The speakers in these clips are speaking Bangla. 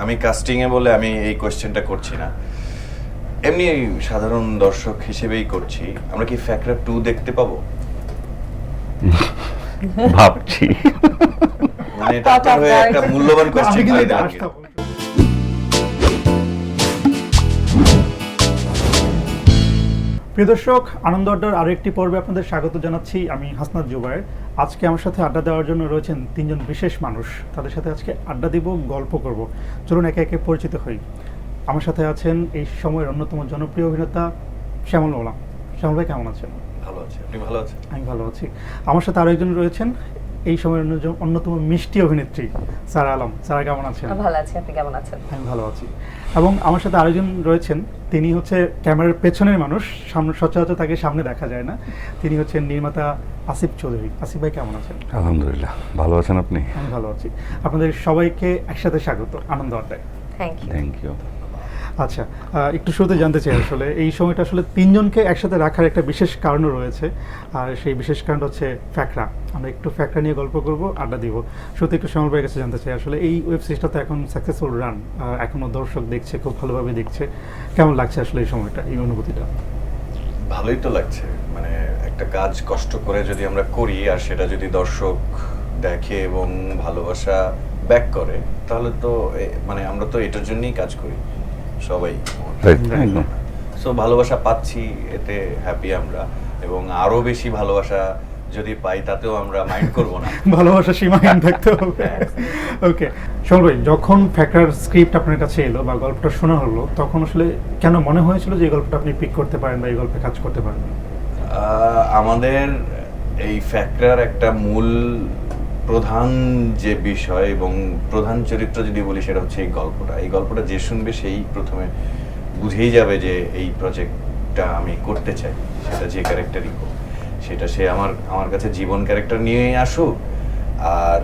আমি কাস্টিং এ বলে আমি এই কোশ্চেনটা করছি না, এমনি সাধারণ দর্শক হিসেবেই করছি। আমরা কি ফ্যাকরা 2 দেখতে পাবো? ভাবছি। মানে এটা আপনার হয়ে একটা মূল্যবান কোশ্চেন করে দেওয়া। প্রিয় দর্শক, আনন্দ আড্ডার আরো একটি পর্বে আপনাদের স্বাগত জানাচ্ছি। আমি হাসনাত জুবায়ের। আজকে আমার সাথে আড্ডা দেওয়ার জন্য রয়েছেন তিনজন বিশেষ মানুষ। তাদের সাথে আজকে আড্ডা দিব, গল্প করব। চলুন একে একে পরিচিত হই। আমার সাথে আছেন এই সময়ের অন্যতম জনপ্রিয় অভিনেতা শ্যামল ওলাম। শ্যামল ভাই কেমন আছেন? ভালো আছে, আপনি ভালো আছেন? আমি ভালো আছি। আমার সাথে আরো একজন রয়েছেন এই সময়ের অন্যতম মিষ্টি অভিনেত্রী সারা আলম। সারা কেমন আছেন? ভালো আছি, আপনি কেমন আছেন? আমি ভালো আছি। এবং আমার সাথে আরেকজন রয়েছেন, তিনি হচ্ছে ক্যামেরার পেছনের মানুষ, সামনে সচরাচর তাকে সামনে দেখা যায় না। তিনি হচ্ছেন নির্মাতা আসিফ চৌধুরী। আসিফ ভাই কেমন আছেন? আলহামদুলিল্লাহ, ভালো আছেন আপনি? আমি ভালো আছি। আপনাদের সবাইকে একসাথে স্বাগত আনন্দ আড্ডায়। Thank you. আচ্ছা, একটু শুরুতে জানতে চাই আসলে এই সময়টা আসলে তিনজনকে একসাথে রাখার একটা বিশেষ কারণও রয়েছে, আর সেই বিশেষ কারণটা হচ্ছে ফ্যাকরা। আমরা একটু ফ্যাকরা নিয়ে গল্প করব, আড্ডা দিব। শুরুতে একটু শ্যামল ভাইয়ের কাছে জানতে চাই আসলে এই ওয়েব সিরিজটা তো এখন সাকসেসফুল রান, এখনো দর্শক দেখছে, খুব ভালোভাবে দেখছে। কেমন লাগছে আসলে এই সময়টা, এই অনুভূতিটা? ভালোই তো লাগছে। মানে একটা কাজ কষ্ট করে যদি আমরা করি আর সেটা যদি দর্শক দেখে এবং ভালোবাসা ব্যাক করে, তাহলে তো মানে আমরা তো এটার জন্যই কাজ করি সবাই। একদম। সো ভালোবাসা পাচ্ছি, এতে হ্যাপি আমরা, এবং আরো বেশি ভালোবাসা যদি পাই তাতেও আমরা মাইন্ড করব না। ভালোবাসা সীমাহীন থাকতে হবে। ওকে শ্যামল ভাই, যখন ফ্যাকরার স্ক্রিপ্ট আপনার কাছে এলো বা গল্পটা শোনা হলো, তখন আসলে কেন মনে হয়েছিল যে এই গল্পটা আপনি পিক করতে পারেন বা এই গল্পে কাজ করতে পারেন? আমাদের এই ফ্যাকরার একটা মূল প্রধান যে বিষয় এবং প্রধান চরিত্র যদি বলি, সেটা হচ্ছে এই গল্পটা। এই গল্পটা যে শুনবে সেই প্রথমে বুঝেই যাবে যে এই প্রজেক্টটা আমি করতে চাই, সেটা যে ক্যারেক্টারই হোক, সেটা সে আমার কাছে জীবন ক্যারেক্টার নিয়েই আসুক আর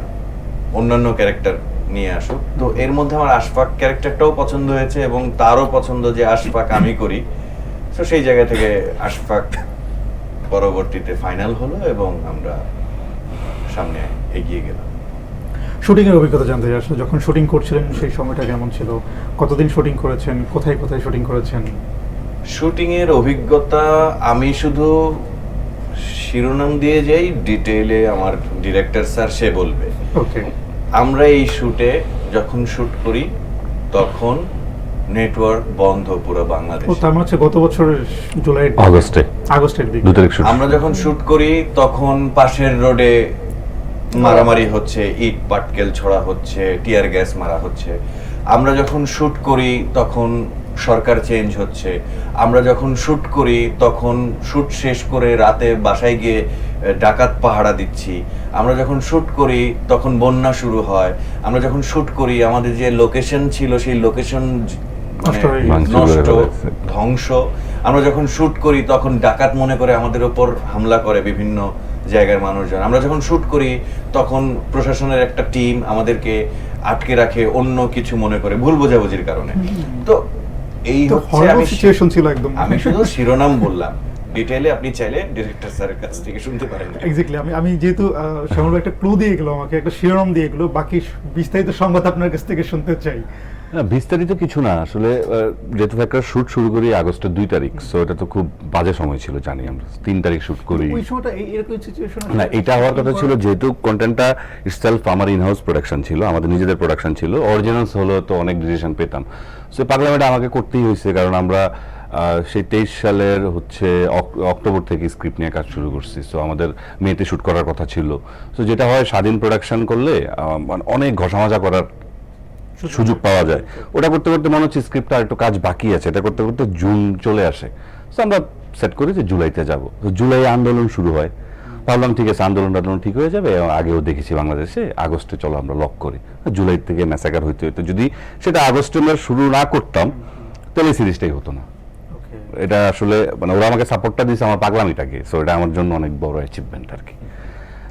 অন্যান্য ক্যারেক্টার নিয়ে আসুক। তো এর মধ্যে আমার আশফাক ক্যারেক্টারটাও পছন্দ হয়েছে এবং তারও পছন্দ যে আশফাক আমি করি। তো সেই জায়গা থেকে আশফাক পরবর্তীতে ফাইনাল হলো এবং আমরা সামনে এগিয়ে গেলাম। শুটিং এর অভিজ্ঞতা জানতে চাই আসলে, যখন শুটিং করছিলেন সেই সময়টা কেমন ছিল? কতদিন শুটিং করেছেন? কোথায় কোথায় শুটিং করেছেন? শুটিং এর অভিজ্ঞতা আমি শুধু শিরোনাম দিয়ে যাই, ডিটেইলে আমার ডিরেক্টর স্যার সে বলবে। ওকে। আমরা এই শুটে যখন শুট করি তখন নেটওয়ার্ক বন্ধ পুরো ও, বাংলাদেশে। তার মানে হচ্ছে গত বছরের আগস্টের দিকে। 2 তারিখ শুট। আমরা যখন শুট করি তখন পাশের রোডে মারামারি হচ্ছে, ইট পাটকেল ছড়া হচ্ছে, টিয়ার গ্যাস মারা হচ্ছে। আমরা যখন শুট করি তখন সরকার চেঞ্জ হচ্ছে। আমরা যখন শুট করি তখন শুট শেষ করে রাতে বাসায় গিয়ে ডাকাত পাহারা দিচ্ছি। আমরা যখন শুট করি তখন বন্যা শুরু হয়। আমরা যখন শুট করি আমাদের যে লোকেশন ছিল সেই লোকেশন নষ্ট, ধ্বংস। আমরা যখন শুট করি তখন ডাকাত মনে করে আমাদের উপর হামলা করে বিভিন্ন জায়গার মানুষজন। আমরা যখন শুট করি তখন প্রশাসনের একটা টিম আমাদেরকে আটকে রাখে অন্য কিছু মনে করে, ভুল বোঝাবুঝির কারণে। তো এই হচ্ছে সিচুয়েশন ছিল একদম। আমি শুধু শিরোনাম বললাম, ডিটেইলে আপনি চাইলে ডিরেক্টর স্যারের কাছ থেকে শুনতে পারেন। এক্স্যাক্টলি। আমি যেহেতু শ্যামল ভাই একটা ক্লু দিয়ে গেল আমাকে, একটা শিরোনাম দিয়ে গেল, বাকি বিস্তারিত সংবাদ আপনার কাছ থেকে শুনতে চাই। না, বিস্তারিত কিছু না আসলে। যেহেতু ফ্যাকরার শুট শুরু করি আগস্টের 2 তারিখ, সো এটা তো খুব বাজে সময় ছিল, জানি আমরা 3 তারিখ শুট করি। ওই সময়টা এরকম সিচুয়েশন না, এটা হওয়ার কথা ছিল যেহেতু কন্টেন্টটা ইটসেলফ আমার ইনহাউস প্রোডাকশন ছিল, আমাদের নিজেদের প্রোডাকশন ছিল। অরিজিনালস হলো তো অনেক ডিসিশন পেতাম, সো পাগলামিটা আমাকে করতেই হয়েছে। কারণ আমরা সেই 23 সালের হচ্ছে অক্টোবর থেকে স্ক্রিপ্ট নিয়ে কাজ শুরু করছি। সো আমাদের মেয়েতে শুট করার কথা ছিল। সো যেটা হয়, স্বাধীন প্রোডাকশন করলে অনেক ঘষামাজা করার সুযোগ পাওয়া যায়। ওটা করতে করতে মনে হচ্ছে স্ক্রিপ্টটা একটু কাজ বাকি আছে, এটা করতে করতে জুন চলে আসে। সো আমরা সেট করি যে জুলাইতে যাব। তো জুলাই আন্দোলন শুরু হয়। ভাবলাম ঠিক আছে, আন্দোলন ঠিক হয়ে যাবে। আগেও দেখেছি বাংলাদেশে, আগস্টে চলো আমরা লক করি। জুলাই থেকে ম্যাসাকার হইতে হইতো। যদি সেটা আগস্টে আমরা শুরু না করতাম তাহলে সিরিজটাই হতো না। এটা আসলে মানে ওরা আমাকে সাপোর্টটা দিয়েছে আমার পাগলামিটাকে। সো এটা আমার জন্য অনেক বড় অ্যাচিভমেন্ট আর কি।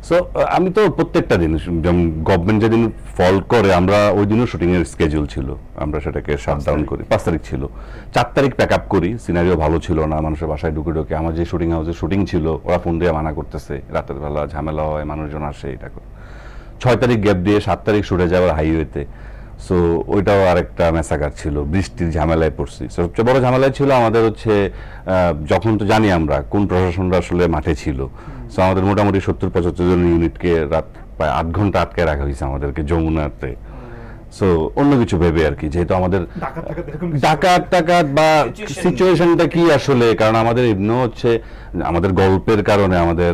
সো আমি তো প্রত্যেকটা দিন, যেমন গভর্নমেন্ট যেদিন ফল করে আমরা ওই দিনও শুটিং এর স্কেডিউল ছিল, আমরা সেটাকে শাটডাউন করি। 5 তারিখ ছিল, 4 তারিখ প্যাক আপ করি। সিনারিও ভালো ছিল না, মানুষের বাসায় ঢুকে ঢুকে। আমার যে শুটিং হাউসে শুটিং ছিল ওরা ফোন দিয়ে মানা করতেছে, রাতের বেলা ঝামেলা হয়, মানুষজন আসে, এটা করে। 6 তারিখ গ্যাপ দিয়ে 7 তারিখ শুটে যাওয়ার হাইওয়েতে সো ওইটাও আরেকটা মেসাকার ছিল, বৃষ্টির ঝামেলায় পড়ছি। সবচেয়ে বড় ঝামেলায় ছিল আমাদের হচ্ছে যখন তো জানি আমরা কোন প্রশাসনরা আসলে মাঠে ছিল, সো আমাদের মোটামুটি 70-75 জন ইউনিটকে রাত প্রায় 8 ঘন্টা আটকে রাখা হয়েছে আমাদেরকে যমুনাতে। সো অন্য কিছু ভেবে আর কি, যেহেতু আমাদের ডাকাত টাকাত বা সিচুয়েশনটা কি আসলে, কারণ আমাদের এমনিও হচ্ছে আমাদের গল্পের কারণে আমাদের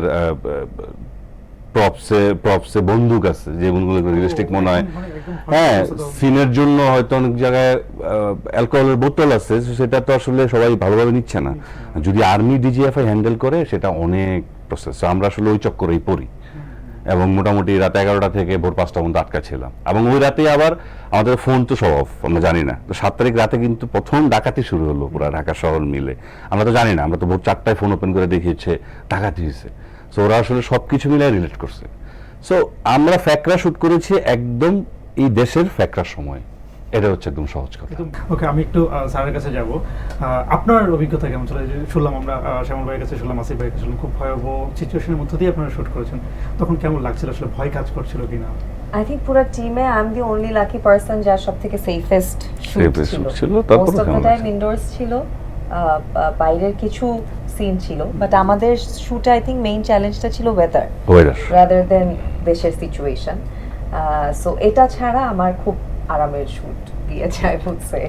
প্রপসে বন্দুক আছে, যে বন্দুকগুলো রিয়েলিস্টিক মনে হয়। হ্যাঁ, সিনের জন্য হয়তো অনেক জায়গায় অ্যালকোহলের বোতল আছে, সেটা তো আসলে সবাই ভালোভাবে নিচ্ছে না। যদি আর্মি ডিজিএফআই হ্যান্ডেল করে সেটা অনেক প্রসেস, আমরা আসলে ওই চক্করেই পড়ি। এবং মোটামুটি রাত 11টা থেকে ভোর 5টা পর্যন্ত আটকা ছিলাম, এবং ওই রাতে আবার আমাদের ফোন তো সব অফ, আমরা জানি না। তো 7 তারিখ রাতে কিন্তু প্রথম ডাকাতি শুরু হলো পুরো ঢাকা শহর মিলে, আমরা তো জানি না, আমরা তো ভোর 4টায় ফোন ওপেন করে দেখিয়েছে ডাকাতি হয়েছে। সো ওরা আসলে সবকিছু মিলে রিলেট করছে। সো আমরা ফ্যাকরা শুট করেছি একদম এই দেশের ফ্যাকরার সময়, এটা হচ্ছে একদম সহজ কথা। ওকে, আমি একটু স্যারের কাছে যাব। আপনার অভিজ্ঞতা কেমন ছিল? যে শুনলাম আমরা শ্যামল ভাইয়ের কাছে শুনলাম, আসিফ ভাইয়ের কাছে শুনলাম, খুব ভয়াবহ সিচুয়েশনের মধ্য দিয়ে আপনারা শুট করেছেন। তখন কেমন লাগছিল? আসলে ভয় কাজ করছিল কিনা? আই থিঙ্ক পুরো টিমে I am the only lucky person যার সবথেকে সেফেস্ট শুট ছিল। তারপর most of the time indoors ছিল, বাইরের কিছু সিন ছিল, বাট আমাদের শুটে আই থিঙ্ক মেইন চ্যালেঞ্জটা ছিল ওয়েদার রাদার দেন দেশের সিচুয়েশন। সো এটা ছাড়া আমার খুব আরামের শুট গিয়েছে, I would say.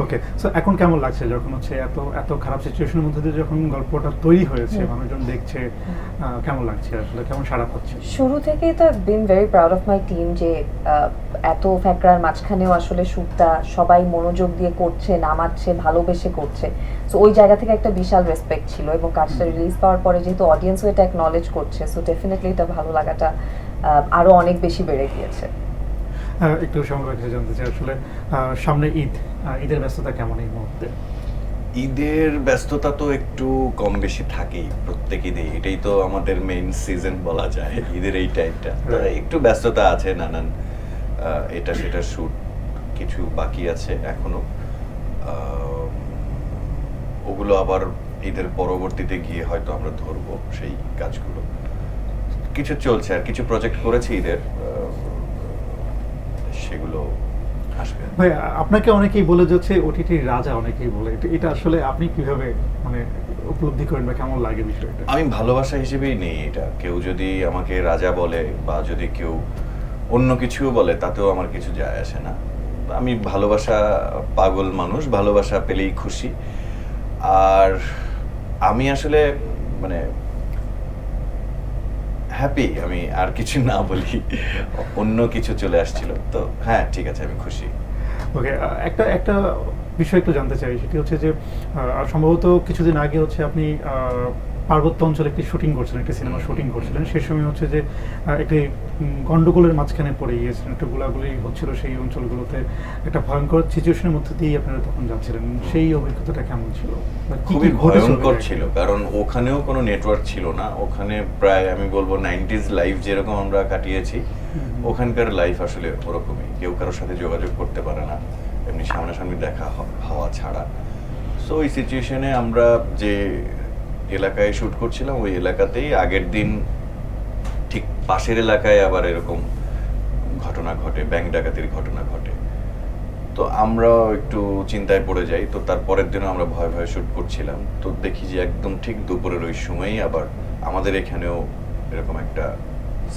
Okay, so এখন কেমন লাগছে যখন হচ্ছে এত এত খারাপ সিচুয়েশনের মধ্যে দিয়ে যখন গল্পটা তৈরি হয়েছে, মানুষজন দেখছে, কেমন লাগছে আসলে, কেমন সাড়া পাচ্ছে? শুরু থেকেই তো been very proud of my team যে এত ফ্যাকরার মাঝখানেও আসলে শ্যুটটা সবাই মনোযোগ দিয়ে করছে, নামাচ্ছে, ভালোবেসে করছে। সো ওই জায়গা থেকে একটা বিশাল রেসপেক্ট ছিল, এবং কাজটা রিলিজ পাওয়ার পরে যেহেতু অডিয়েন্সও এটা অ্যাকনলেজ করছে, সো ডেফিনেটলি এটা ভালো লাগাটা আরো অনেক বেশি বেড়ে গিয়েছে। একটু সময় কাছে জানতে চাই আসলে, সামনে ঈদের ব্যস্ততা কেমন এই মুহূর্তে? ঈদের ব্যস্ততা তো একটু কম বেশি থাকেই প্রত্যেক ঈদে, এটাই তো আমাদের মেইন সিজন বলা যায়, ঈদের এই টাইমটা। একটু ব্যস্ততা আছে, নানান এটা সেটা শুট কিছু বাকি আছে এখনো, ওগুলো আবার ঈদের পরবর্তীতে গিয়ে হয়তো আমরা ধরবো সেই কাজগুলো। কিছু চলছে, আর কিছু প্রজেক্ট করেছি ঈদের, সেগুলো আসবে। ভাই, আপনাকে অনেকেই বলে যাচ্ছে ওটিটির রাজা, অনেকেই বলে, এটা আসলে আপনি কিভাবে মানে উপলব্ধি করেন বা কেমন লাগে বিষয়টা? আমি ভালোবাসা হিসেবেই নেই এটা। কেউ যদি আমাকে রাজা বলে বা যদি কেউ অন্য কিছু বলে, তাতেও আমার কিছু যায় আসে না। আমি ভালোবাসা পাগল মানুষ, ভালোবাসা পেলেই খুশি। আর আমি আসলে মানে হ্যাপি, আমি আর কিছু না বলি, অন্য কিছু চলে আসছিল তো। হ্যাঁ, ঠিক আছে, আমি খুশি। ওকে, একটা বিষয় একটু জানতে চাই, সেটি হচ্ছে যে সম্ভবত কিছুদিন আগে হচ্ছে আপনি পার্বত্য অঞ্চলে একটি শুটিং করছিলেন, একটি সিনেমা শুটিং করছিলেন। সেই সময় হচ্ছে যে একটি গন্ডগোলের মাঝখানে পড়ে গিয়েছিলেন, একটু গোলাগুলি হচ্ছিল সেই অঞ্চলগুলোতে, একটা ভয়ঙ্কর সিচুয়েশনের মধ্যে দিয়ে আপনারা তখন যাচ্ছিলেন। সেই অভিজ্ঞতাটা কেমন ছিল? খুবই ভয়ঙ্কর ছিল, কারণ ওখানেও কোনো নেটওয়ার্ক ছিল না। ওখানে প্রায় আমি বলবো 90s লাইফ যেরকম আমরা কাটিয়েছি, ওখানকার লাইফ আসলে ওরকমই। কেউ কারোর সাথে যোগাযোগ করতে পারে না, এমনি সামনাসামনি দেখা হওয়া ছাড়া। সো ওই সিচুয়েশনে আমরা যে এলাকায় শুট করছিলাম, ওই এলাকাতেই আগের দিন ঠিক পাশের এলাকায় আবার এরকম ঘটনা ঘটে, ব্যাংক ডাকাতির ঘটনা ঘটে। তো আমরাও একটু চিন্তায় পড়ে যাই। তো তারপরের দিনও আমরা ভয়ে ভয়ে শুট করছিলাম। তো দেখি যে একদম ঠিক দুপুরের ওই সময়ই আবার আমাদের এখানেও এরকম একটা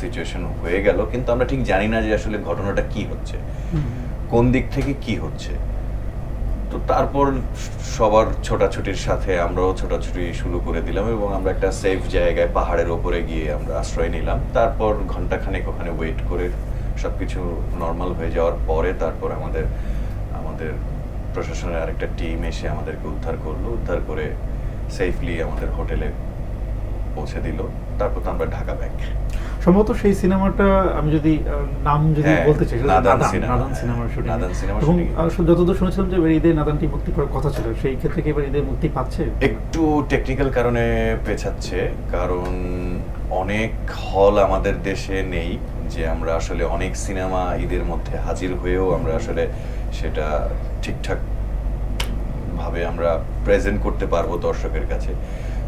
সিচুয়েশন হয়ে গেল, কিন্তু আমরা ঠিক জানি না যে আসলে ঘটনাটা কি হচ্ছে, কোন দিক থেকে কি হচ্ছে। তো তারপর সবার ছোটাছুটির সাথে আমরাও ছোটাছুটি শুরু করে দিলাম, এবং আমরা একটা সেফ জায়গায় পাহাড়ের ওপরে গিয়ে আমরা আশ্রয় নিলাম। তারপর ঘন্টাখানেক ওখানে ওয়েট করে সবকিছু নর্মাল হয়ে যাওয়ার পরে তারপর আমাদের প্রশাসনের আরেকটা টিম এসে আমাদেরকে উদ্ধার করলো, উদ্ধার করে সেফলি আমাদের হোটেলে পৌঁছে দিল। তারপর তো আমরা ঢাকা ব্যাক। সম্ভবত সেই সিনেমাটা আমি যদি নাম বলতে চাই, নাদান সিনেমার শুটিং। সিনেমা এবং শুটিং যতদূর শুনেছিলাম যে এবার ঈদে নাদানটি মুক্তি করার কথা ছিল, সেই ক্ষেত্রে কি এবার ঈদে মুক্তি পাচ্ছে? একটু টেকনিক্যাল কারণে পেছাচ্ছে, কারণ অনেক হল আমাদের দেশে নেই যে আমরা আসলে অনেক সিনেমা ঈদের মধ্যে হাজির হয়েও আমরা আসলে সেটা ঠিকঠাক ভাবে আমরা প্রেজেন্ট করতে পারবো দর্শকের কাছে।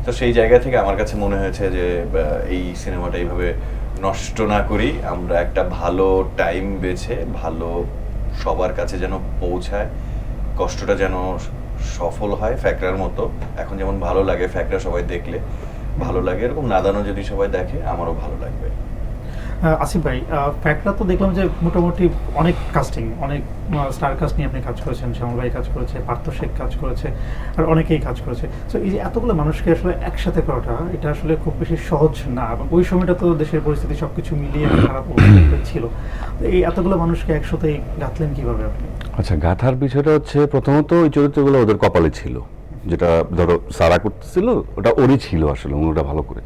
তো সেই জায়গা থেকে আমার কাছে মনে হয়েছে যে এই সিনেমাটা এইভাবে নষ্ট না করি, আমরা একটা ভালো টাইম বেছে ভালো সবার কাছে যেন পৌঁছায়, কষ্টটা যেন সফল হয় ফ্যাকরার মতো। এখন যেমন ভালো লাগে ফ্যাকরা সবাই দেখলে ভালো লাগে, এরকম নাদানও যদি সবাই দেখে আমারও ভালো লাগবে। আসিফ ভাই, ফ্যাক্টরা তো দেখলাম যে মোটামুটি অনেক কাস্টিং, অনেক স্টার কাস্ট নিয়ে আপনি কাজ করেছেন, শ্যামল ভাই কাজ করেছে, পার্থ শেখ কাজ করেছে, আর অনেকেই কাজ করেছে। সো এই যে এতগুলো মানুষকে আসলে একসাথে করাটা, এটা আসলে খুব বেশি সহজ না, এবং ওই সময়টা তো দেশের পরিস্থিতি সবকিছু মিলিয়ে খারাপ অবস্থা ছিল। তো এই এতগুলো মানুষকে একসাথে গাঁথলেন কিভাবে আপনি? আচ্ছা, গাথার বিষয়টা হচ্ছে প্রথমত ওই চরিত্রগুলো ওদের কপালে ছিল, যেটা ধরো সারা করতেছিল ওটা ওরই ছিল আসলে, ওটা ভালো করে,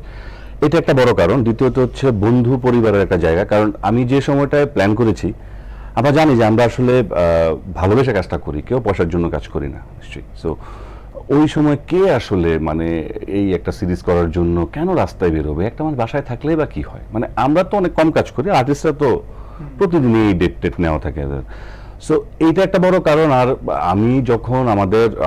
এটা একটা বড় কারণ। দ্বিতীয়ত হচ্ছে বন্ধু পরিবারের একটা জায়গা, কারণ আমি যে সময়টায় প্ল্যান করেছি আমরা জানি যে আমরা আসলে ভালোবেসে কাজটা করি, কেউ পয়সার জন্য কাজ করি না নিশ্চয়ই। সো ওই সময় কে আসলে মানে এই একটা সিরিজ করার জন্য কেন রাস্তায় বেরোবে, একটা মানে বাসায় থাকলেই বা কি হয়, মানে আমরা তো অনেক কম কাজ করি, আর্টিস্টরা তো প্রতিদিনই এই ডেট নেওয়া থাকে এদের। সো এইটা একটা বড় কারণ। আর আমি যখন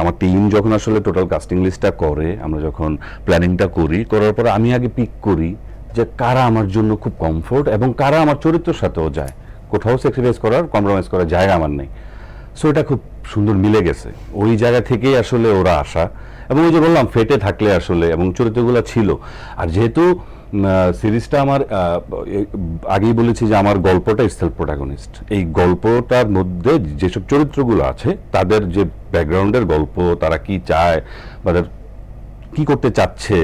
আমার টিম যখন আসলে টোটাল কাস্টিং লিস্টটা করে, আমরা যখন প্ল্যানিংটা করার পরে আমি আগে পিক করি যে কারা আমার জন্য খুব কমফোর্ট এবং কারা আমার চরিত্রের সাথেও যায়, কোথাও স্যাক্রিফাইস করার কম্প্রোমাইজ করার জায়গা আমার নেই। সো এটা খুব সুন্দর মিলে গেছে, ওই জায়গা থেকেই আসলে ওরা আসা। এবং ওই যে বললাম ফেটে থাকলে আসলে, এবং চরিত্রগুলো ছিল। আর যেহেতু সিরিজটা আমার আগেই বলেছি যে আমার গল্পটা সেলফ প্রোটাগনিস্ট, এই গল্পটার মধ্যে যেসব চরিত্রগুলো আছে তাদের যে ব্যাকগ্রাউন্ডের গল্প, তারা কি চায় বা কি করতে চাচ্ছে,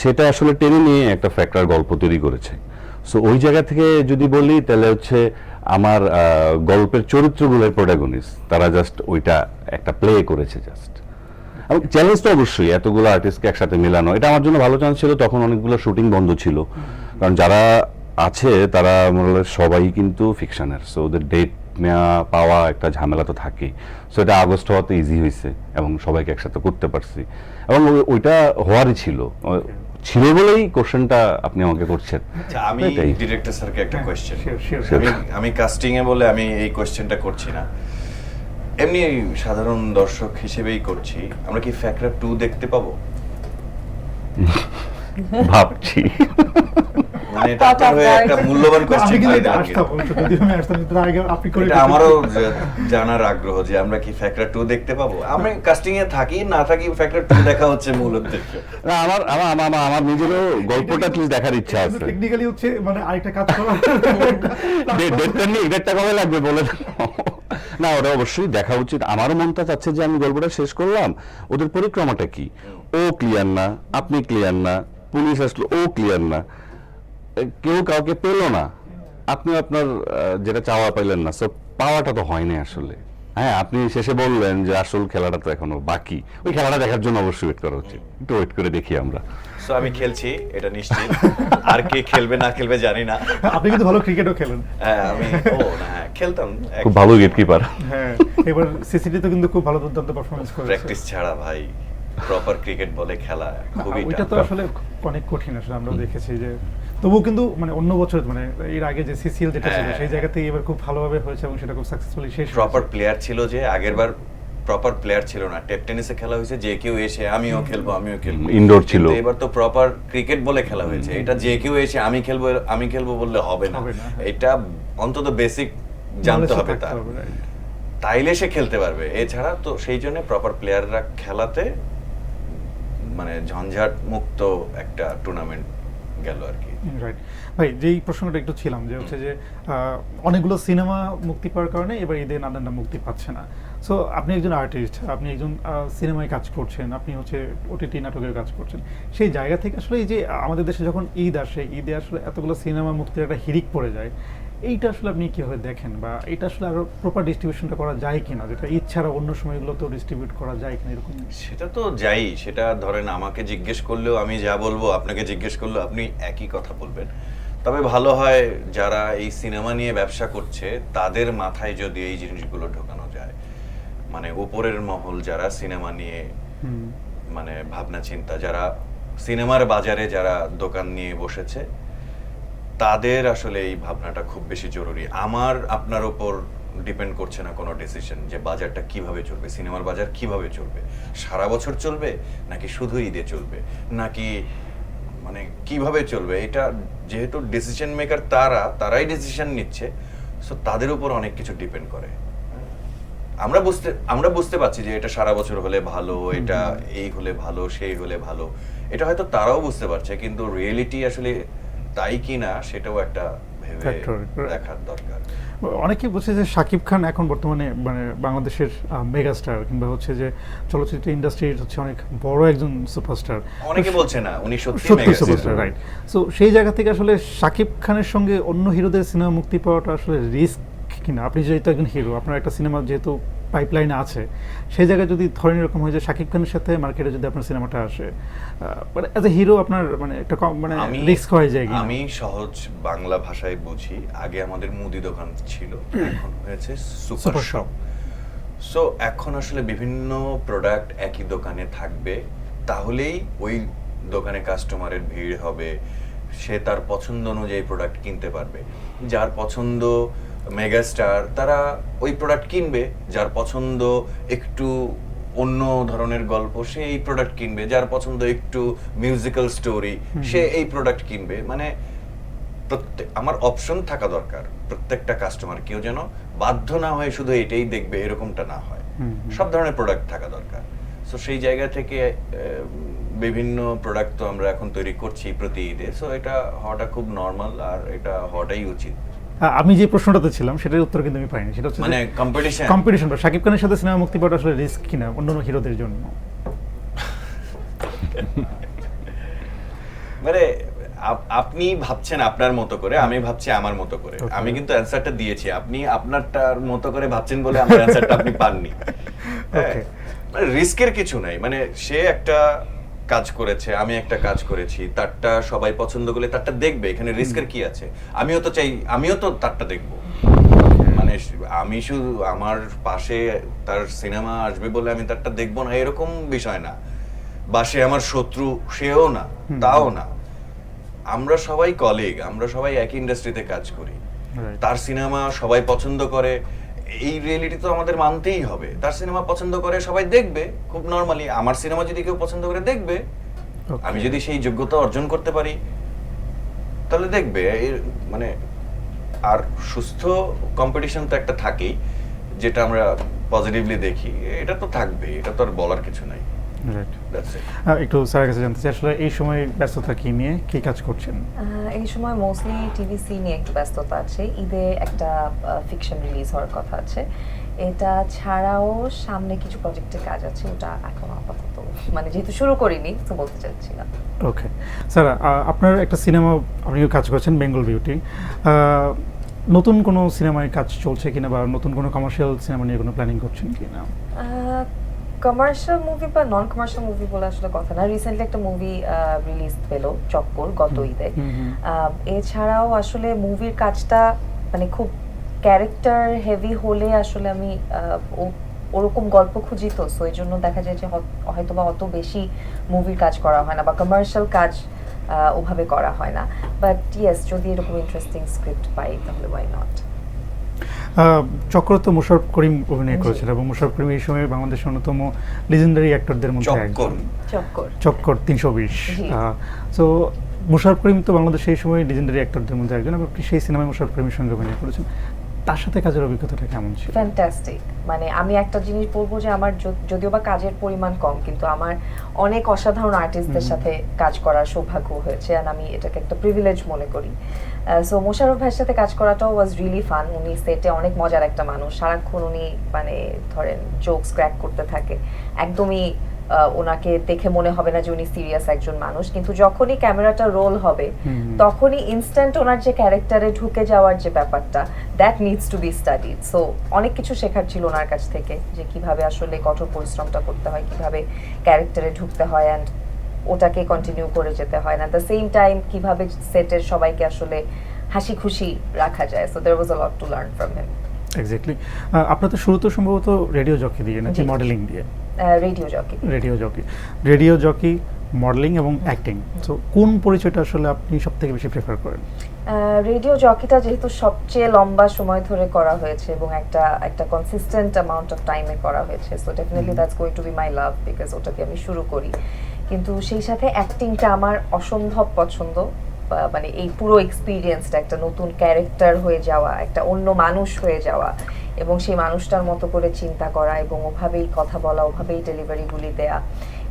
সেটা আসলে টেনে নিয়ে একটা ফ্যাক্টর গল্প তৈরি করেছে। সো ওই জায়গা থেকে যদি বলি তাহলে হচ্ছে আমার গল্পের চরিত্রগুলোর প্রোটাগনিস্ট, তারা জাস্ট ওইটা একটা প্লে করেছে জাস্ট। এবং চ্যালেঞ্জ তো অবশ্যই, এতগুলো আর্টিস্টকে একসাথে মেলানো, এটা আমার জন্য ভালো চান্স ছিল। তখন অনেকগুলো শুটিং বন্ধ ছিল, কারণ যারা আছে তারা সবাই কিন্তু ফিকশনের, সো ওদের ডেট নেওয়া পাওয়া একটা ঝামেলা তো থাকেই। সো এটা আগস্ট হওয়াতে ইজি হয়েছে এবং সবাইকে একসাথে করতে পারছি, এবং ওইটা হওয়ারই ছিল বলেই কোশ্চেনটা আপনি আমাকে করছেন। আচ্ছা, আমি এটাই। ডিরেক্টর স্যারকে একটা কোয়েশ্চেন, Sure. আমি কাস্টিং এ বলে আমি এই কোয়েশ্চেনটা করছি না, এমনি সাধারণ দর্শক হিসেবেই করছি। আমরা কি ফ্যাকরা 2 দেখতে পাবো? ভাবছি মানে এটা আপনার হয়ে একটা মূল্যবান আমি কোয়েশ্চেন, কিন্তু এটা আসতাম, যদি আমি আসতাম কিন্তু আগে আপনি করে এটা আমারও জানার আগ্রহ যে আমরা কি ফ্যাকরা 2 দেখতে পাবো। আমি কাস্টিং এ থাকি না থাকি ফ্যাকরা 2 দেখা হচ্ছে মূল উদ্দেশ্য। না, আমার নিজেরও গল্পটা প্লিজ দেখার ইচ্ছা আছে। টেকনিক্যালি হচ্ছে মানে আরেকটা কাজ করা। ডেটটা কবে লাগবে বলে দাও। না, ওটা অবশ্যই দেখা উচিত। আমারও মনটা চাচ্ছে যে আমি গল্পটা শেষ করলাম, ওদের পরিক্রমাটা কি, ও ক্লিয়ার না, আপনি ক্লিয়ার না, পুলিশ আসলো, ও ক্লিয়ার না, কেউ কাউকে পেলো না, আপনি আপনার যেটা চাওয়া পাইলেন না। সো পাওয়াটা তো হয়নি আসলে। হ্যাঁ, আপনি শেষে বললেন যে আসল খেলাটা তো এখনো বাকি, ওই খেলাটা দেখার জন্য অবশ্যই ওয়েট করা উচিত, একটু ওয়েট করে দেখি আমরা। সো আমি খেলছি, এটা নিশ্চিত। আর কে খেলবে না খেলবে জানি না। আপনি কিন্তু ভালো ক্রিকেটও খেলেন। হ্যাঁ, আমি খেলতাম, খুব ভালো গেটকিপার। হ্যাঁ, এবার সিসিটি তো কিন্তু খুব ভালো দুর্দান্ত পারফরমেন্স করেছে। প্র্যাকটিস ছাড়া ভাই প্রপার ক্রিকেট বলে খেলা খুবই ওইটা তো tough। আসলে অনেক কঠিন, আসলে আমরা দেখেছি যে তবুও কিন্তু মানে অন্য বছর মানে এর আগে যে সিসিএল যেটা ছিল হ্যাঁ। সেই জায়গা থেকে এবার খুব ভালোভাবে হয়েছে এবং সেটা খুব সাকসেসফুলি শেষ প্রপার প্লেয়ার ছিল, যে আগেরবার প্রপার প্লেয়ার ছিল না, টেপ টেনিসে খেলা হয়েছে, যে কেউ এসে আমিও খেলবো Indoor ছিল। কিন্তু এবার তো প্রপার ক্রিকেট বলে খেলা হয়েছে, এটা যে কেউ এসে আমি খেলবো বললে হবে না, হবে না। এটা অন্তত বেসিক জানতে হবে তার, তাইলে সে খেলতে পারবে। এছাড়া তো সেই জন্য প্রপার প্লেয়াররা খেলাতে মানে ঝঞ্ঝাট মুক্ত একটা টুর্নামেন্ট গেল আর কি। রাইট ভাই, যেই প্রসঙ্গটা একটু ছিলাম যে হচ্ছে যে অনেকগুলো সিনেমা মুক্তি পাওয়ার কারণে এবার ঈদে নাদানটা মুক্তি পাচ্ছে না। সো আপনি একজন আর্টিস্ট, আপনি একজন সিনেমায় কাজ করছেন, আপনি হচ্ছে ওটিটি নাটকের কাজ করছেন, সেই জায়গা থেকে আসলে এই যে আমাদের দেশে যখন ঈদ আসে, ঈদে আসলে এতগুলো সিনেমা মুক্তির একটা হিড়িক পড়ে যায়, এইটা আসলে আপনি কিভাবে দেখেন, বা এটা আসলে আরো প্রপার ডিস্ট্রিবিউশনটা করা যায় কিনা, যেটা ঈদ ছাড়া অন্য সময়গুলো তো ডিস্ট্রিবিউট করা যায় কিনা এরকম? সেটা তো যাই, সেটা ধরেন আমাকে জিজ্ঞেস করলেও আমি যা বলবো, আপনাকে জিজ্ঞেস করলেও আপনি একই কথা বলবেন। তবে ভালো হয় যারা এই সিনেমা নিয়ে ব্যবসা করছে তাদের মাথায় যদি এই জিনিসগুলো ঢোকানো যায়, মানে উপরের মহল যারা সিনেমা নিয়ে মানে ভাবনা চিন্তা, যারা সিনেমার বাজারে যারা দোকান নিয়ে বসেছে, তাদের আসলে এই ভাবনাটা খুব বেশি জরুরি। আমার আপনার উপর ডিপেন্ড করছে না কোনো ডিসিশন যে বাজারটা কিভাবে চলবে, সিনেমার বাজার কিভাবে চলবে, সারা বছর চলবে নাকি শুধু ঈদে চলবে, নাকি মানে কিভাবে চলবে, এটা যেহেতু ডিসিশন মেকার তারাই ডিসিশন নিচ্ছে, সো তাদের উপর অনেক কিছু ডিপেন্ড করে। আমরা বুঝতে পারছি যে এটা সারা বছর হলে ভালো, এটা এই হলে ভালো, সেই হলে ভালো, এটা হয়তো তারাও বুঝতে পারছে, কিন্তু রিয়েলিটি আসলে তাই কিনা সেটাও একটা ভেবে Factor, right. দেখার দরকার। অনেকেই বলছে যে শাকিব খান এখন বর্তমানে মানে বাংলাদেশের মেগাস্টার, কিংবা হচ্ছে যে চলচ্চিত্র ইন্ডাস্ট্রির হচ্ছে অনেক বড় একজন সুপারস্টার। অনেকে বলছে না, উনি সত্যি সত্যি মেগাস্টার। Superstar, right. সো সেই জায়গা থেকে আসলে শাকিব খানের সঙ্গে অন্য হিরোদের সিনেমা মুক্তি পাওয়াটা আসলে রিস্ক কিনা? আপনি যেহেতু একজন হিরো, আপনার একটা সিনেমা যেহেতু পাইপলাইনে আছে, সেই জায়গায় যদি ধরেন এরকম হয় যে শাকিব খানের সাথে মার্কেটে যদি আপনার সিনেমাটা আসে, মানে অ্যাজ এ হিরো আপনার মানে একটা মানে রিস্ক হয়ে যায় কিনা? আমি সহজ বাংলা ভাষায় বুঝি, আগে আমাদের মুদি দোকান ছিল, এখন হয়েছে super super shop. Shop. So এখন আসলে বিভিন্ন প্রোডাক্ট একই দোকানে থাকবে, তাহলেই ওই দোকানে কাস্টমারের ভিড় হবে, সে তার পছন্দ অনুযায়ী প্রোডাক্ট কিনতে পারবে। যার পছন্দ মেগাস্টার তারা ওই প্রোডাক্ট কিনবে, যার পছন্দ একটু অন্য ধরনের গল্প সে এই প্রোডাক্ট কিনবে, যার পছন্দ একটু মিউজিক্যাল স্টোরি সে এই প্রোডাক্ট কিনবে। মানে আমার অপশন থাকা দরকার, প্রত্যেকটা কাস্টমার কেউ যেন বাধ্য না হয়ে শুধু এটাই দেখবে এরকমটা না হয়, সব ধরনের প্রোডাক্ট থাকা দরকার। সো সেই জায়গা থেকে বিভিন্ন প্রোডাক্ট তো আমরা এখন তৈরি করছি প্রতি ঈদে, সো এটা হওয়াটা খুব নর্মাল, আর এটা হওয়াটাই উচিত। আমি যে প্রশ্নটাতে ছিলাম সেটার উত্তর কিন্তু আমি পাইনি, সেটা হচ্ছে মানে কম্পিটিশন কম্পিটিশন বা শাকিব খানের সাথে সিনেমা মুক্তি পাওয়াটা আসলে রিস্ক কিনা অন্যান্য হিরোদের জন্য? মানে আপনি ভাবছেন আপনার মতো করে, আমি ভাবছি আমার মতো করে। Okay. আমি কিন্তু অ্যানসারটা দিয়েছি, আপনি আপনারটার মতো করে ভাবছেন বলে আমার অ্যানসারটা আপনি পাননি। Okay. মানে রিস্কের কিছু নাই, মানে সে একটা কাজ করেছে, আমি একটা কাজ করেছি, তারটা সবাই পছন্দ করলে তারটা দেখবে, এখানে রিস্কের কি আছে? আমিও তো তারটা দেখবো। মানে আমি শুধু আমার পাশে তার সিনেমা আসবে বলে আমি তারটা দেখবো না এরকম বিষয় না, বা সে আমার শত্রু সেও না, তাও না। আমরা সবাই কলিগ, আমরা সবাই একই ইন্ডাস্ট্রিতে কাজ করি। Right. তার সিনেমা সবাই পছন্দ করে, এই রিয়েলিটি তো আমাদের মানতেই হবে। তার সিনেমা পছন্দ করে সবাই দেখবে, খুব নরমালি। আমার সিনেমা যদি কেউ পছন্দ করে দেখবে, Okay. আমি যদি সেই যোগ্যতা অর্জন করতে পারি তাহলে দেখবে। মানে আর সুস্থ কম্পিটিশন তো একটা থাকেই, যেটা আমরা পজিটিভলি দেখি, এটা তো থাকবে, এটা তো আর বলার কিছু নাই। Right. That's it. একটু স্যারের কাছে জানতে চাই আসলে এই সময় ব্যস্ততা কি নিয়ে, কি কাজ করছেন? এই সময় মোস্টলি টিভিসি নিয়ে একটু ব্যস্ততা আছে। ঈদে একটা ফিকশন রিলিজ হওয়ার কথা আছে, এটা ছাড়াও সামনে কিছু প্রজেক্টের কাজ আছে, ওটা এখন আপাতত মানে যেহেতু শুরু করিনি তো বলতে চাচ্ছি না। ওকে স্যার, আপনার একটা সিনেমা আপনিও কাজ করছেন, বেঙ্গল বিউটি। নতুন কোনো সিনেমায় কাজ চলছে কিনা, বা নতুন কোনো কমার্শিয়াল সিনেমা নিয়ে কোনো প্ল্যানিং করছেন কিনা? কমার্শিয়াল মুভি বা নন কমার্শিয়াল মুভি বলে আসলে কথা না। রিসেন্টলি একটা মুভি রিলিজ পেলো, চক্কর, গত ঈদে। এছাড়াও আসলে মুভির কাজটা মানে খুব ক্যারেক্টার হেভি হলে আসলে আমি ওরকম গল্প খুঁজি, তো সো এই জন্য দেখা যায় যে হয়তো বা অত বেশি মুভির কাজ করা হয় না, বা কমার্শিয়াল কাজ ওভাবে করা হয় না। বাট ইয়েস, যদি এরকম ইন্টারেস্টিং স্ক্রিপ্ট পাই তাহলে ওয়াই নট। চক্র তো মোশাররফ করিম অভিনয় করেছেন, এবং মোশাররফ করিম এই সময় বাংলাদেশের অন্যতম লিজেন্ডারি অ্যাক্টরদের মধ্যে একজন। চক্কর 320। জি। সো মোশাররফ করিম তো বাংলাদেশে এই সময় লিজেন্ডারি অ্যাক্টরদের মধ্যে একজন, এবং আপনি সেই সিনেমায় মোশাররফ করিমের সঙ্গে অভিনয় করেছেন। তার সাথে কাজের অভিজ্ঞতাটা কেমন ছিল? ফ্যান্টাস্টিক। মানে আমি একটা জিনিস বলবো যে আমার যদিও বা কাজের পরিমাণ কম, কিন্তু আমার অনেক অসাধারণ আর্টিস্টদের সাথে কাজ করার সৌভাগ্য হয়েছে, আর আমি এটাকে একটা প্রিভিলেজ মনে করি। সো মোশাররফ ভাইয়ের সাথে কাজ করাটাও ওয়াজ রিয়েলি ফান। উনি সেটে অনেক মজার একটা মানুষ, সারাক্ষণ উনি মানে ধরেন জোকস ক্র্যাক করতে থাকে, একদমই ওনাকে দেখে মনে হবে না যে উনি সিরিয়াস একজন মানুষ, কিন্তু যখনই ক্যামেরাটা রোল হবে তখনই ইনস্ট্যান্ট ওনার যে ক্যারেক্টারে ঢুকে যাওয়ার যে ব্যাপারটা, that needs to be studied. So অনেক কিছু শেখার ছিল ওনার কাছ থেকে, যে কিভাবে আসলে কঠোর পরিশ্রমটা করতে হয়, কিভাবে ক্যারেক্টারে ঢুকতে হয় অ্যান্ড ওটাকে কন্টিনিউ করে যেতে হয় না, দ্য সেম টাইম কিভাবে সেটের সবাইকে আসলে হাসি খুশি রাখা যায়। So there was a lot to learn from him. Exactly. আপনার তো শুরু তো সম্ভবত রেডিও জকি দিয়ে, নাকি জি। মডেলিং দিয়ে? রেডিও জকি, মডেলিং এবং অ্যাক্টিং। সো কোন পরিচয়টা আসলে আপনি সবথেকে বেশি প্রেফার করেন? রেডিও জকিটা যেহেতু সবচেয়ে লম্বা সময় ধরে করা হয়েছে এবং একটা কনসিস্টেন্ট অ্যামাউন্ট অফ টাইমে করা হয়েছে, so definitely that's going to B my love, because ওটাকে আমি শুরু করি। কিন্তু সেই সাথে অ্যাক্টিংটা আমার অসম্ভব পছন্দ। মানে এই পুরো এক্সপিরিয়েন্সটা, একটা নতুন ক্যারেক্টার হয়ে যাওয়া, একটা অন্য মানুষ হয়ে যাওয়া, এবং সেই মানুষটার মতো করে চিন্তা করা এবং ওভাবেই কথা বলা, ওভাবেই ডেলিভারিগুলি দেয়া,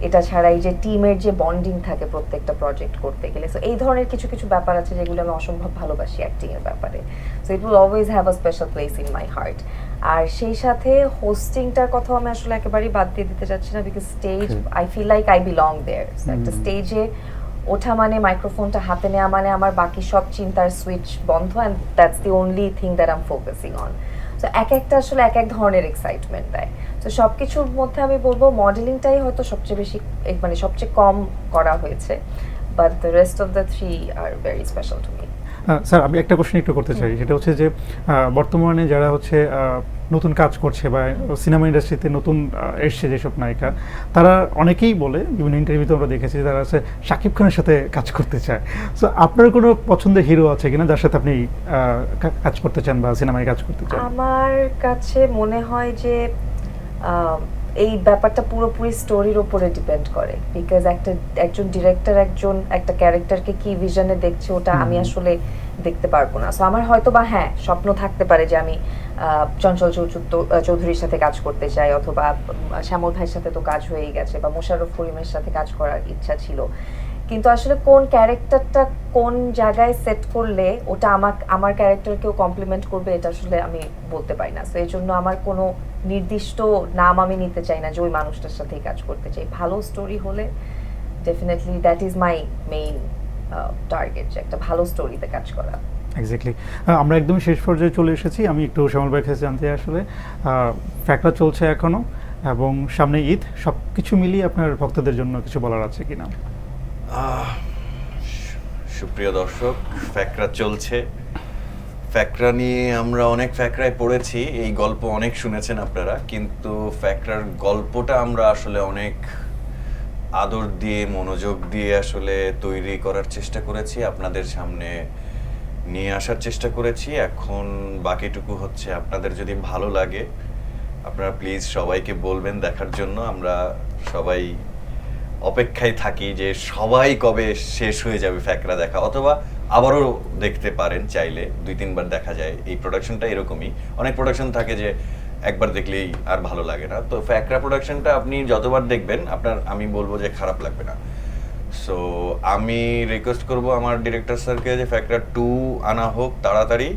এটা ছাড়া এই যে টিমের যে বন্ডিং থাকে প্রত্যেকটা প্রজেক্ট করতে গেলে, সো এই ধরনের কিছু কিছু ব্যাপার আছে যেগুলো আমি অসম্ভব ভালোবাসি অ্যাক্টিং এর ব্যাপারে। So it will always have a special place in my heart. আর সেই সাথে হোস্টিংটার কথাও আমি আসলে একেবারেই বাদ দিয়ে দিতে চাচ্ছি না, because stage I feel like I belong there. একটা স্টেজে ওঠা মানে, মাইক্রোফোনটা হাতে নেওয়া মানে আমার বাকি সব চিন্তার সুইচ বন্ধ, and that's the only thing that I am focusing on. So এক একটা আসলে এক এক ধরনের এক্সাইটমেন্ট দেয়। তো সব কিছুর মধ্যে আমি বলবো মডেলিংটাই হয়তো সবচেয়ে বেশি, মানে সবচেয়ে কম করা হয়েছে, but the rest of the three are very special to me. Sir আমি একটা কোশ্চেন একটু করতে চাই, সেটা হচ্ছে যে বর্তমানে যারা হচ্ছে নতুন কাজ করছে বা সিনেমা ইন্ডাস্ট্রিতে নতুন এসছে যেসব নায়িকা, তারা অনেকেই বলে, বিভিন্ন ইন্টারভিউতে আমরা দেখেছি তারা হচ্ছে শাকিব খানের সাথে কাজ করতে চায়। সো আপনার কোনো পছন্দের হিরো আছে কিনা যার সাথে আপনি কাজ করতে চান বা সিনেমায় কাজ করতে চান? আমার কাছে মনে হয় যে এই ব্যাপারটা পুরোপুরি স্টোরির উপরে ডিপেন্ড করে, বিকজ একজন ডিরেক্টর একটা ক্যারেক্টারকে কি ভিশনে দেখছে ওটা আমি আসলে দেখতে পারবো না। সো আমার হয়তো বা হ্যাঁ স্বপ্ন থাকতে পারে যে আমি চঞ্চল চৌধুরীর সাথে কাজ করতে চাই, অথবা শ্যামল ভাইয়ের সাথে তো কাজ হয়েই গেছে, বা মোশাররফ করিমের সাথে কাজ করার ইচ্ছা ছিল, কিন্তু আসলে কোন ক্যারেক্টারটা কোন জায়গায় সেট করলে ওটা আমার ক্যারেক্টারকেও কমপ্লিমেন্ট করবে এটা আসলে আমি বলতে পারি না। সো এই জন্য আমার কোনো নির্দিষ্ট নাম আমি নিতে চাই না যে ওই মানুষটার সাথেই কাজ করতে চাই। ভালো স্টোরি হলে definitely that is my main target, যে একটা ভালো স্টোরিতে কাজ করা। এক্স্যাক্টলি। আমরা একদম শেষ পর্যায়ে চলে এসেছি। আমি একটু শ্যামল ভাইয়ের কাছে জানতে চাই, আসলে ফ্যাকরা চলছে এখনো এবং সামনে ঈদ, সব কিছু মিলিয়ে আপনার ভক্তদের জন্য কিছু বলার আছে কিনা? সুপ্রিয় দর্শক, ফ্যাকরা চলছে। ফ্যাকরা নিয়ে আমরা অনেক ফ্যাকরায় পড়েছি, এই গল্প অনেক শুনেছেন আপনারা, কিন্তু ফ্যাকরার গল্পটা আমরা আসলে অনেক আদর দিয়ে, মনোযোগ দিয়ে আসলে তৈরি করার চেষ্টা করেছি, আপনাদের সামনে নিয়ে আসার চেষ্টা করেছি। এখন বাকিটুকু হচ্ছে আপনাদের যদি ভালো লাগে আপনারা প্লিজ সবাইকে বলবেন দেখার জন্য। আমরা সবাই অপেক্ষায় থাকি যে সবাই কবে শেষ হয়ে যাবে ফ্যাকরা দেখা, অথবা আবারও দেখতে পারেন চাইলে, 2-3 বার দেখা যায়। এই প্রোডাকশনটা এরকমই, অনেক প্রোডাকশন থাকে যে একবার দেখলেই আর ভালো লাগে না, তো ফ্যাকরা প্রোডাকশনটা আপনি যতবার দেখবেন আমি বলবো যে খারাপ লাগবে না। সো আমি রিকোয়েস্ট করব আমার ডিরেক্টর স্যারকে যে ফ্যাকরা 2 আনা হোক তাড়াতাড়ি,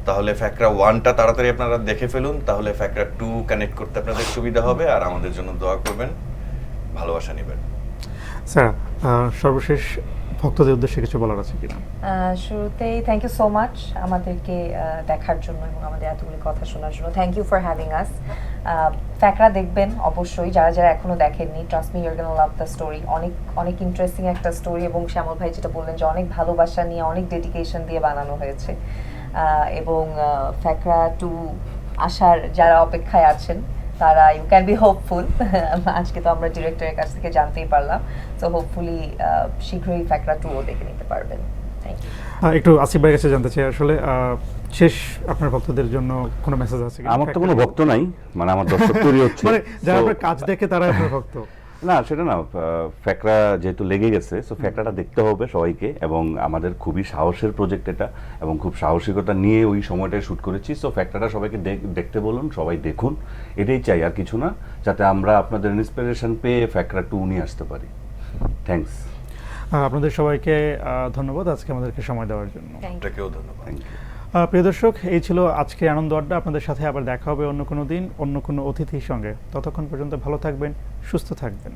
তাহলে ফ্যাকরা 1টা তাড়াতাড়ি আপনারা দেখে ফেলুন, তাহলে ফ্যাকরা 2 কানেক্ট করতে আপনাদের সুবিধা হবে। আর আমাদের জন্য দোয়া করবেন, ভালোবাসা নেবেন। স্যার সর্বশেষ ভক্তদের উদ্দেশ্যে কিছু বলার আছে কিনা? শুরুতেই থ্যাংক ইউ সো মাচ আমাদেরকে দেখার জন্য এবং আমাদের এতগুলি কথা শোনার জন্য। Thank you for having us. ফ্যাকরা দেখবেন অবশ্যই, যারা যারা এখনো দেখেননি, trust me you are gonna love the story. অনেক অনেক ইন্টারেস্টিং একটা স্টোরি, এবং শ্যামল ভাই যেটা বললেন যে অনেক ভালোবাসা নিয়ে, অনেক ডেডিকেশন দিয়ে বানানো হয়েছে। এবং ফ্যাকরা 2 আসার যারা অপেক্ষায় আছেন তারা ইউ ক্যান বি হোপফুল। আজকে তো আমরা ডিরেক্টরের কাছ থেকে জানতেই পারলাম, তো হোপফুলি শীঘ্রই ফ্যাকরা 2ও দেখে নিতে পারবেন। Thank you. একটু আসিফ ভাইয়ের কাছে জানতে চাই, আসলে শেষ আপনার ভক্তদের জন্য কোনো মেসেজ আছে কিনা? আমার তো কোনো ভক্ত নাই, মানে আমার দর্শক তৈরি হচ্ছে, মানে যারা So, আপনার কাজ দেখে তারা আপনার ভক্ত? না সেটা না, ফ্যাকরা যেহেতু লেগে গেছে, সো ফ্যাকরাটা দেখতে হবে সবাইকে, এবং আমাদের খুবই সাহসের প্রজেক্ট এটা, এবং খুব সাহসিকতা নিয়ে ওই সময়টায় শ্যুট করেছি। সো ফ্যাকরাটা সবাইকে দেখতে বলুন, সবাই দেখুন, এটাই চাই, আর কিছু না, যাতে আমরা আপনাদের ইন্সপিরেশন পেয়ে ফ্যাকরা 2 নিয়ে আসতে পারি। থ্যাঙ্কস। আপনাদের সবাইকে ধন্যবাদ আজকে আমাদেরকে সময় দেওয়ার জন্য। আপনাকেও ধন্যবাদ। Thank you. প্রিয় দর্শক, এই ছিল আজকে আনন্দ আড্ডা। আপনাদের সাথে আবার দেখা হবে অন্য কোনো দিন, অন্য কোনো অতিথির সঙ্গে। ততক্ষণ পর্যন্ত ভালো থাকবেন, সুস্থ থাকবেন।